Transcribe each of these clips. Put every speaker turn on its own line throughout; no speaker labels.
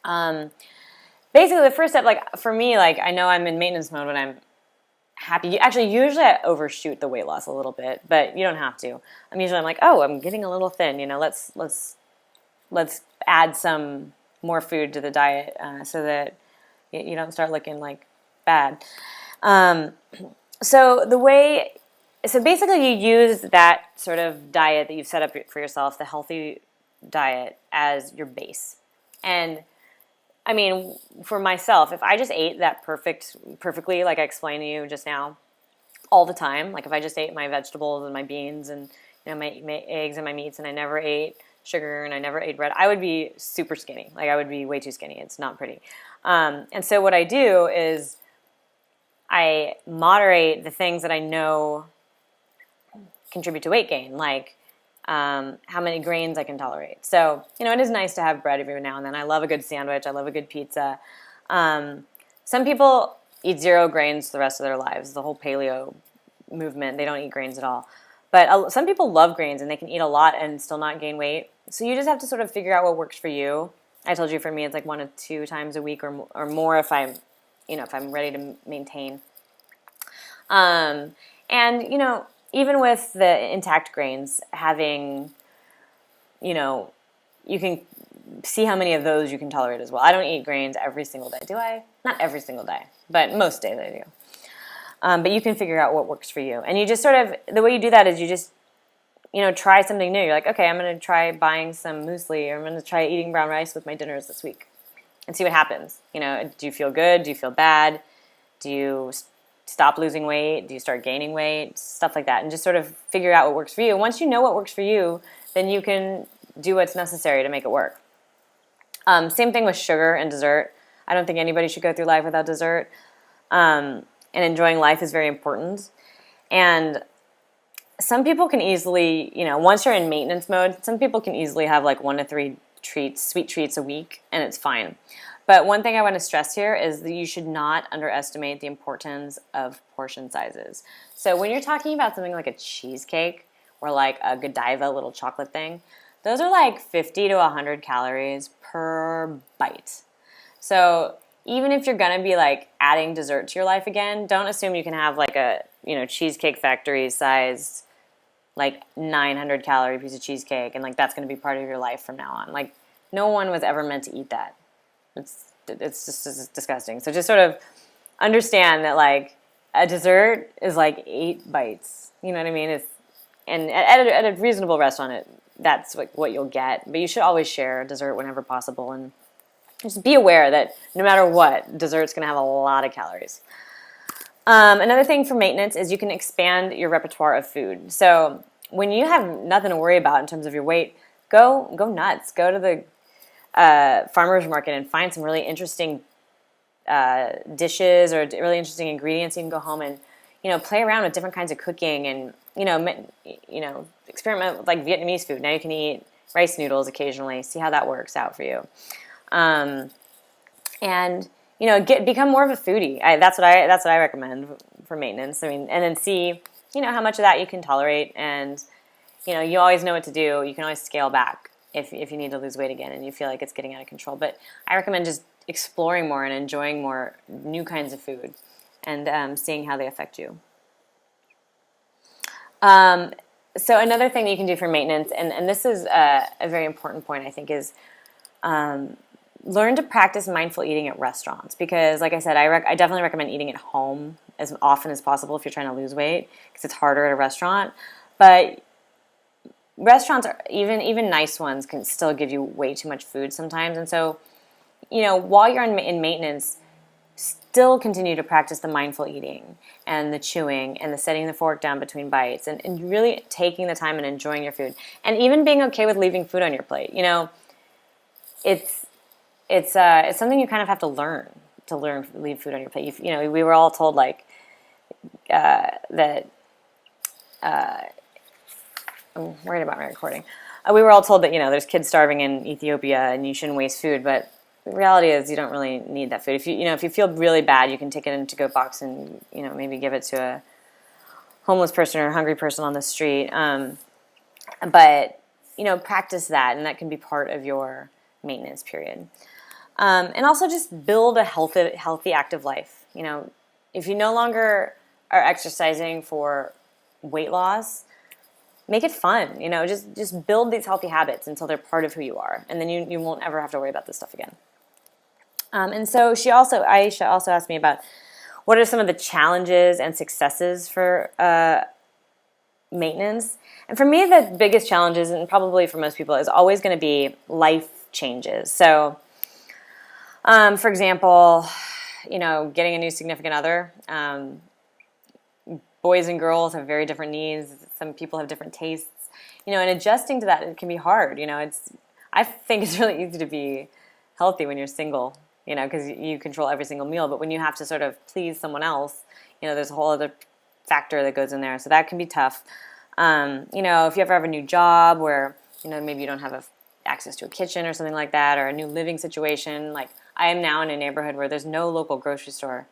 Um, Basically, the first step, like for me, like I know I'm in maintenance mode when I'm happy. Actually, usually I overshoot the weight loss a little bit, but you don't have to. I'm like, oh, I'm getting a little thin. Let's add some more food to the diet so that you don't start looking like bad. Um, so the way, so basically, you use that sort of diet that you've set up for yourself, the healthy diet, as your base. And I mean, for myself, if I just ate that perfectly, like I explained to you just now, all the time, like if I just ate my vegetables and my beans and my eggs and my meats, and I never ate sugar and I never ate bread, I would be super skinny. Like I would be way too skinny. It's not pretty. And so what I do is I moderate the things that I know contribute to weight gain, like how many grains I can tolerate. So, it is nice to have bread every now and then. I love a good sandwich. I love a good pizza. Some people eat 0 grains the rest of their lives. The whole paleo movement, they don't eat grains at all. But some people love grains and they can eat a lot and still not gain weight. So you just have to sort of figure out what works for you. I told you for me it's like 1 to 2 times a week or more if I'm ready to maintain. And even with the intact grains, having, you can see how many of those you can tolerate as well. I don't eat grains every single day. Do I? Not every single day, but most days I do. But you can figure out what works for you. And you just sort of, the way you do that is you just, try something new. You're like, okay, I'm going to try buying some muesli, or I'm going to try eating brown rice with my dinners this week and see what happens. Do you feel good? Do you feel bad? Do you stop losing weight? Do you start gaining weight? Stuff like that. And just sort of figure out what works for you. Once you know what works for you, then you can do what's necessary to make it work. Same thing with sugar and dessert. I don't think anybody should go through life without dessert. And enjoying life is very important. And some people can easily, once you're in maintenance mode, some people can easily have like 1 to 3 sweet treats a week, and it's fine. But one thing I want to stress here is that you should not underestimate the importance of portion sizes. So when you're talking about something like a cheesecake or like a Godiva little chocolate thing, those are like 50 to 100 calories per bite. So even if you're going to be like adding dessert to your life again, don't assume you can have like a, Cheesecake Factory sized like 900 calorie piece of cheesecake and like that's going to be part of your life from now on. Like no one was ever meant to eat that. It's just disgusting. So just sort of understand that like a dessert is like 8 bites. You know what I mean? And at a reasonable restaurant, that's like what you'll get. But you should always share dessert whenever possible, and just be aware that no matter what, dessert's going to have a lot of calories. Another thing for maintenance is you can expand your repertoire of food. So when you have nothing to worry about in terms of your weight, go nuts. Go to the farmer's market and find some really interesting dishes or really interesting ingredients. You can go home and play around with different kinds of cooking and experiment with like Vietnamese food. Now you can eat rice noodles occasionally. See how that works out for you, and become more of a foodie. That's what I recommend for maintenance. I mean, and then see how much of that you can tolerate, and you always know what to do. You can always scale back if you need to lose weight again and you feel like it's getting out of control. But I recommend just exploring more and enjoying more new kinds of food and seeing how they affect you. So another thing that you can do for maintenance, and this is a very important point, I think, is learn to practice mindful eating at restaurants. Because, like I said, I definitely recommend eating at home as often as possible if you're trying to lose weight, because it's harder at a restaurant. But restaurants, even nice ones, can still give you way too much food sometimes. And so, while you're in maintenance, still continue to practice the mindful eating and the chewing and the setting the fork down between bites and really taking the time and enjoying your food. And even being okay with leaving food on your plate. It's something you kind of have to learn to leave food on your plate. We were all told like that. I'm worried about my recording. We were all told that there's kids starving in Ethiopia and you shouldn't waste food, but the reality is you don't really need that food. If you feel really bad, you can take it in a to-go box and maybe give it to a homeless person or a hungry person on the street. But practice that, and that can be part of your maintenance period. And also just build a healthy, active life. You know, if you no longer are exercising for weight loss, make it fun. You know, just build these healthy habits until they're part of who you are, and then you won't ever have to worry about this stuff again. And so Aisha also asked me about what are some of the challenges and successes for maintenance. And for me, the biggest challenges, and probably for most people, is always going to be life changes. So, for example, you know, getting a new significant other. Boys and girls have very different needs. Some people have different tastes. You know, and adjusting to that, it can be hard. You know, I think it's really easy to be healthy when you're single, you know, because you control every single meal. But when you have to sort of please someone else, you know, there's a whole other factor that goes in there. So that can be tough. You know, if you ever have a new job where, you know, maybe you don't have access to a kitchen or something like that, or a new living situation. Like, I am now in a neighborhood where there's no local grocery store.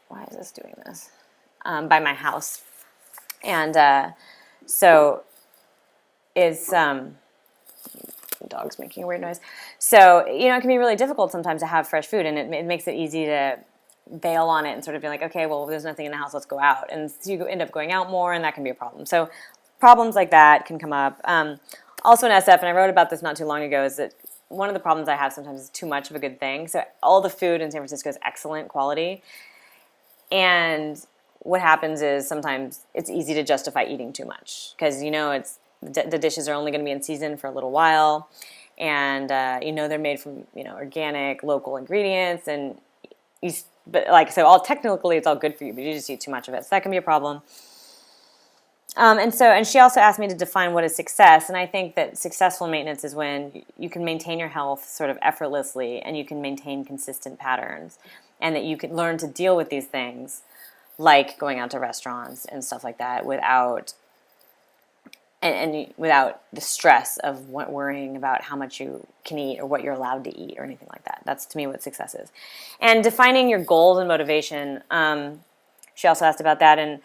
Why is this doing this? By my house. And so it's, dog's making a weird noise. So, you know, it can be really difficult sometimes to have fresh food, and it makes it easy to bail on it and sort of be like, okay, well, there's nothing in the house, let's go out. And so you end up going out more, and that can be a problem. So problems like that can come up. Also in SF, and I wrote about this not too long ago, is that one of the problems I have sometimes is too much of a good thing. So all the food in San Francisco is excellent quality. And what happens is sometimes it's easy to justify eating too much because, you know, the dishes are only going to be in season for a little while. And, you know, they're made from, you know, organic, local ingredients. And but like, so all technically it's all good for you, but you just eat too much of it. So that can be a problem. And she also asked me to define what is success. And I think that successful maintenance is when you can maintain your health sort of effortlessly, and you can maintain consistent patterns, and that you can learn to deal with these things, like going out to restaurants and stuff like that, without without the stress of worrying about how much you can eat or what you're allowed to eat or anything like that. That's, to me, what success is. And defining your goals and motivation. She also asked about that, and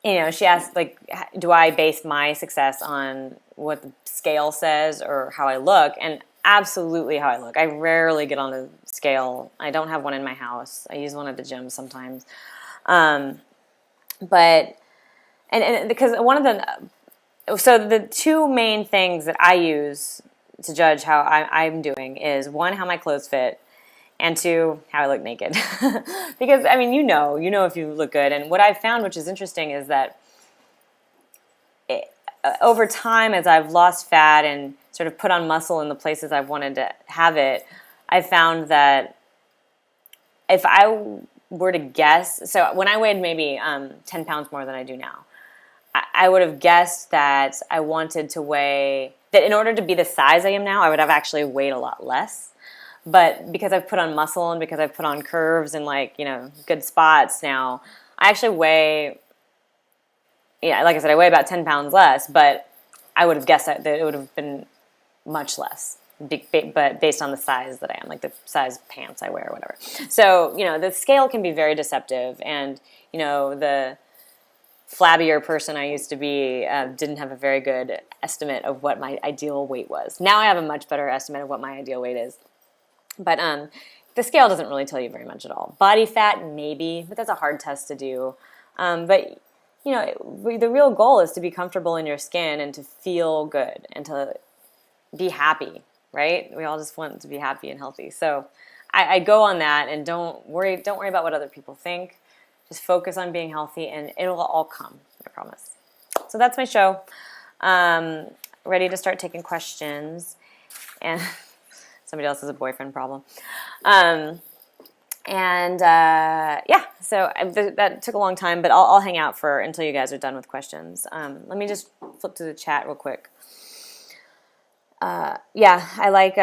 you know, she asked, like, do I base my success on what the scale says or how I look? And absolutely how I look. I rarely get on the scale. I don't have one in my house. I use one at the gym sometimes. But because so the two main things that I use to judge how I'm doing is, one, how my clothes fit, and two, how I look naked. Because, I mean, you know if you look good. And what I've found, which is interesting, is that over time, as I've lost fat and sort of put on muscle in the places I've wanted to have it, I found that if I were to guess, so when I weighed maybe 10 pounds more than I do now, I would have guessed that I wanted to weigh, that in order to be the size I am now, I would have actually weighed a lot less. But because I've put on muscle and because I've put on curves and, like, you know, good spots now, I actually weigh, yeah, like I said, I weigh about 10 pounds less, but I would have guessed that it would have been much less, but based on the size that I am, like the size pants I wear or whatever. So, you know, the scale can be very deceptive, and, you know, the flabbier person I used to be didn't have a very good estimate of what my ideal weight was. Now I have a much better estimate of what my ideal weight is. But the scale doesn't really tell you very much at all. Body fat, maybe, but that's a hard test to do. But, you know, the real goal is to be comfortable in your skin and to feel good and to be happy, right? We all just want to be happy and healthy. So I go on that, and don't worry about what other people think. Just focus on being healthy, and it'll all come, I promise. So that's my show. Ready to start taking questions. And somebody else has a boyfriend problem. Yeah, so that took a long time, but I'll hang out until you guys are done with questions. Let me just flip to the chat real quick. Yeah, I like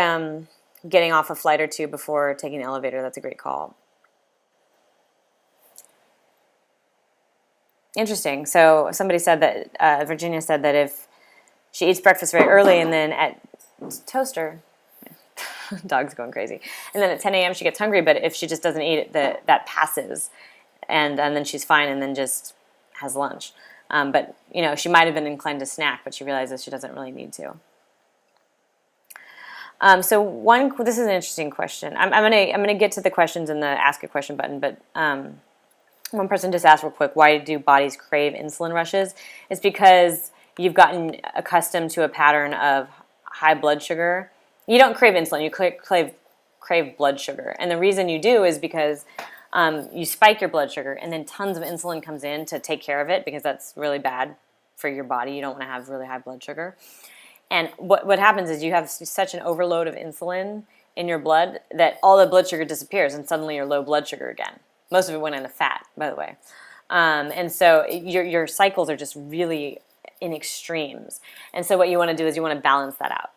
getting off a flight or two before taking the elevator. That's a great call. Interesting. So somebody said that, Virginia said that if she eats breakfast very early and then at toaster, dog's going crazy, and then at 10 a.m. she gets hungry, but if she just doesn't eat it, that passes, and then she's fine, and then just has lunch. But, you know, she might have been inclined to snack, but she realizes she doesn't really need to. This is an interesting question. I'm gonna get to the questions in the ask a question button, but one person just asked real quick, why do bodies crave insulin rushes? It's because you've gotten accustomed to a pattern of high blood sugar. You don't crave insulin, you crave blood sugar. And the reason you do is because you spike your blood sugar and then tons of insulin comes in to take care of it, because that's really bad for your body. You don't want to have really high blood sugar. And what happens is you have such an overload of insulin in your blood that all the blood sugar disappears and suddenly you're low blood sugar again. Most of it went into fat, by the way. And so your cycles are just really in extremes. And so what you want to do is you want to balance that out.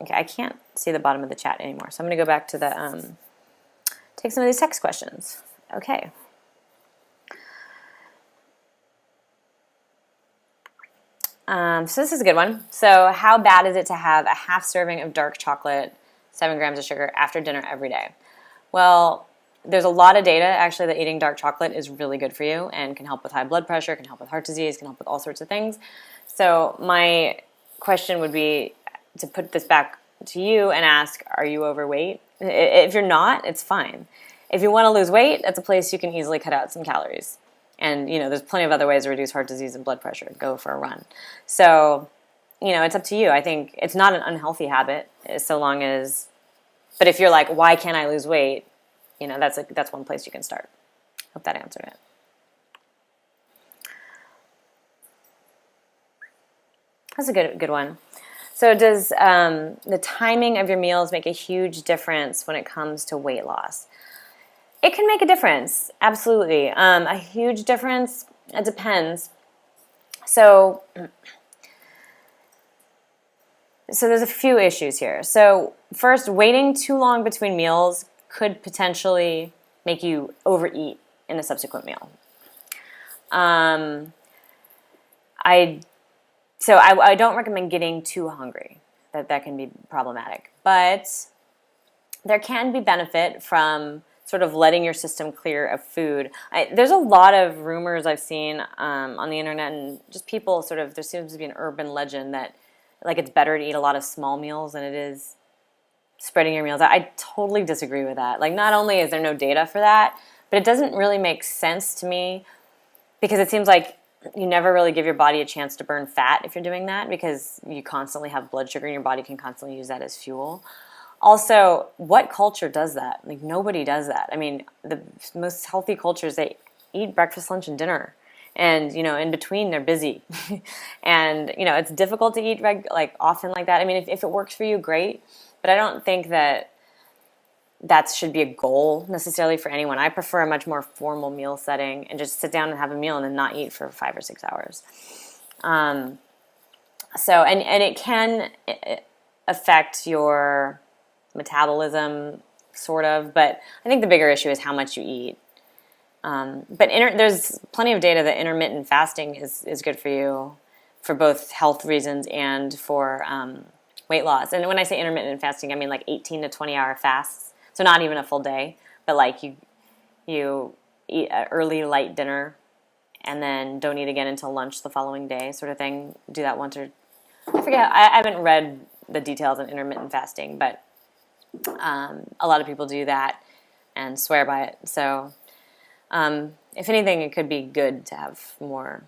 Okay, I can't see the bottom of the chat anymore, so I'm going to go back to the take some of these text questions. Okay. So this is a good one. So how bad is it to have a half serving of dark chocolate, 7 grams of sugar after dinner every day? Well, there's a lot of data actually that eating dark chocolate is really good for you and can help with high blood pressure, can help with heart disease, can help with all sorts of things. So my question would be to put this back to you and ask, are you overweight? If you're not, it's fine. If you want to lose weight, that's a place you can easily cut out some calories. And, there's plenty of other ways to reduce heart disease and blood pressure. Go for a run. So, it's up to you. I think it's not an unhealthy habit, so long as, but if you're like, why can't I lose weight? That's one place you can start. Hope that answered it. That's a good one. So does the timing of your meals make a huge difference when it comes to weight loss? It can make a difference, absolutely. A huge difference, it depends. So there's a few issues here. So first, waiting too long between meals could potentially make you overeat in a subsequent meal. I don't recommend getting too hungry. That can be problematic. But there can be benefit from sort of letting your system clear of food. There's a lot of rumors I've seen on the internet, and just people there seems to be an urban legend that it's better to eat a lot of small meals than it is spreading your meals out. I totally disagree with that. Not only is there no data for that, but it doesn't really make sense to me, because it seems like you never really give your body a chance to burn fat if you're doing that, because you constantly have blood sugar and your body can constantly use that as fuel. Also, what culture does that? Nobody does that. I mean, the most healthy cultures, they eat breakfast, lunch, and dinner. And, in between, they're busy. And, it's difficult to eat often like that. I mean, if it works for you, great. But I don't think that should be a goal necessarily for anyone. I prefer a much more formal meal setting and just sit down and have a meal and then not eat for 5 or 6 hours. And it can affect your metabolism, sort of, but I think the bigger issue is how much you eat. There's plenty of data that intermittent fasting is good for you for both health reasons and for weight loss. And when I say intermittent fasting, I mean 18 to 20 hour fasts. So not even a full day, but you eat an early light dinner and then don't eat again until lunch the following day, sort of thing. Do that once, or I forget. I haven't read the details on intermittent fasting, but a lot of people do that and swear by it. So if anything, it could be good to have more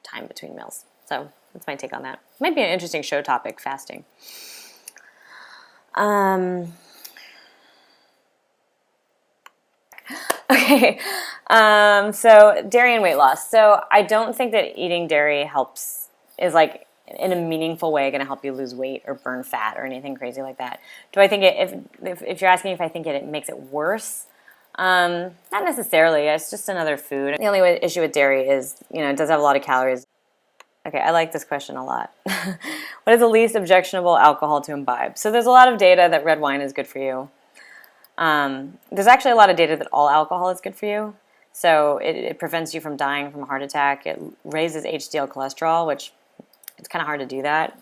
time between meals. So that's my take on that. Might be an interesting show topic, fasting. Okay, so dairy and weight loss. So I don't think that eating dairy is in a meaningful way going to help you lose weight or burn fat or anything crazy like that. Do I think if you're asking if I think it makes it worse, not necessarily. It's just another food. The only issue with dairy is, it does have a lot of calories. Okay, I like this question a lot. What is the least objectionable alcohol to imbibe? So there's a lot of data that red wine is good for you. There's actually a lot of data that all alcohol is good for you. So it prevents you from dying from a heart attack. It raises HDL cholesterol, which it's kind of hard to do that.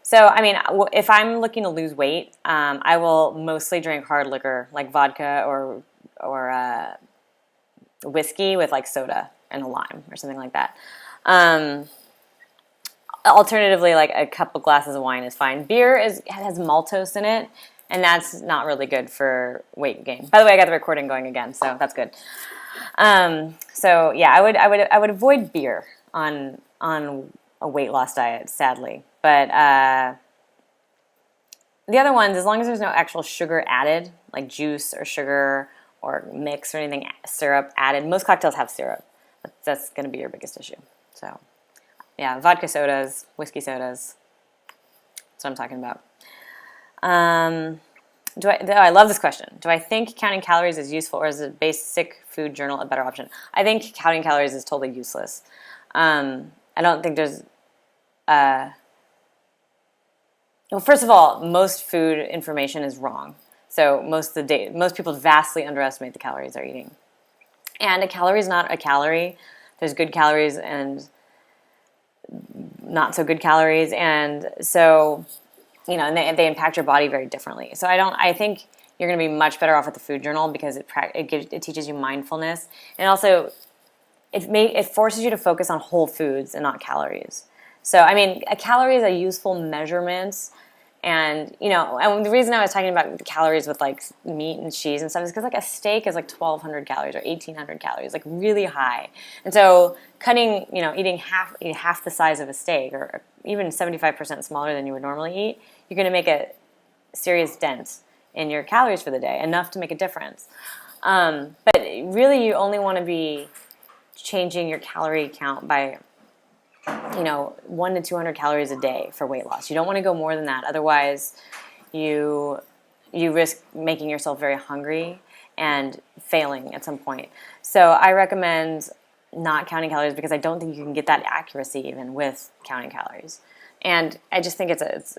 So, I mean, if I'm looking to lose weight, I will mostly drink hard liquor like vodka or whiskey with soda and a lime or something like that. Alternatively, like a couple glasses of wine is fine. Beer has maltose in it, and that's not really good for weight gain. By the way, I got the recording going again, so that's good. So yeah, I would avoid beer on a weight loss diet, sadly. But the other ones, as long as there's no actual sugar added, like juice or sugar or mix or anything, syrup added. Most cocktails have syrup. That's going to be your biggest issue. So yeah, vodka sodas, whiskey sodas. That's what I'm talking about. I love this question. Do I think counting calories is useful, or is a basic food journal a better option? I think counting calories is totally useless. I don't think there's... well, first of all, most food information is wrong. So most people vastly underestimate the calories they're eating. And a calorie is not a calorie. There's good calories and not so good calories, and so and they impact your body very differently. So I think you're going to be much better off with the food journal because it teaches you mindfulness, and also it forces you to focus on whole foods and not calories. So I mean, a calorie is a useful measurement. And and the reason I was talking about the calories with like meat and cheese and stuff is because like a steak is like 1,200 calories or 1,800 calories, like really high. And so cutting, eating half the size of a steak, or even 75% smaller than you would normally eat, you're going to make a serious dent in your calories for the day, enough to make a difference. But really, you only want to be changing your calorie count by 1 to 200 calories a day for weight loss. You don't want to go more than that. Otherwise, you risk making yourself very hungry and failing at some point. So I recommend not counting calories because I don't think you can get that accuracy even with counting calories. And I just think it's